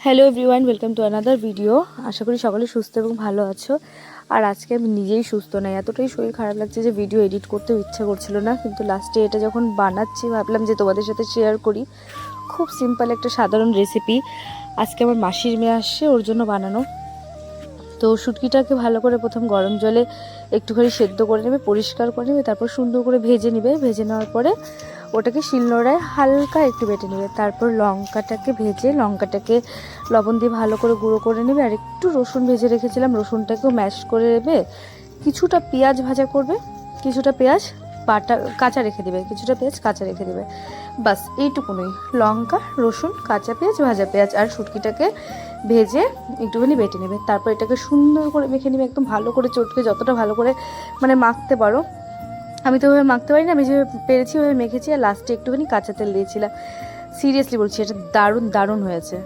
Hello everyone, welcome to another video. আশা করি সকলে সুস্থ এবং ভালো আছো। আর আজকে আমি নিজেই সুস্থ নাই, এতটাই শরীর খারাপ লাগছে যে ভিডিও এডিট করতেও ইচ্ছা করছিল না, কিন্তু লাস্টে এটা যখন বানাচ্ছি ভাবলাম যে তোমাদের সাথে শেয়ার করি। খুব সিম্পল একটা সাধারণ রেসিপি, আজকে আমার মাসির মেয়ে আসছে, ওর জন্য বানানো। তো শুটকিটাকে ভালো করে প্রথম গরম জলে একটুখানি সেদ্ধ করে নেবে, পরিষ্কার করে নেবে, তারপর সুন্দর করে ভেজে নেবে। ভেজে নেওয়ার পরে ওটাকে শিলনোড়ায় হালকা একটু বেটে নেবে। তারপর লঙ্কাটাকে ভেজে লঙ্কাটাকে লবণ দিয়ে ভালো করে গুঁড়ো করে নেবে। আর একটু রসুন ভেজে রেখেছিলাম, রসুনটাকেও ম্যাশ করে নেবে। কিছুটা পেঁয়াজ ভাজা করবে, কিছুটা পেঁয়াজ বাটা কাঁচা রেখে দেবে, কিছুটা পেঁয়াজ কাঁচা রেখে দেবে। বাস এইটুকুনই, লঙ্কা, রসুন, কাঁচা পেঁয়াজ, ভাজা পেঁয়াজ আর শুটকিটাকে ভেজে একটুখানি বেটে নেবে। তারপর এটাকে সুন্দর করে মেখে নেবে, একদম ভালো করে চটকে যতটা ভালো করে মাখতে পারো। আমি তো ওইভাবে মাখতে পারি না, আমি যেভাবে পেরেছি ওইভাবে মেখেছি। আর লাস্টে একটুখানি কাঁচা তেল দিয়েছিলাম। সিরিয়াসলি বলছি, এটা দারুণ দারুণ হয়েছে।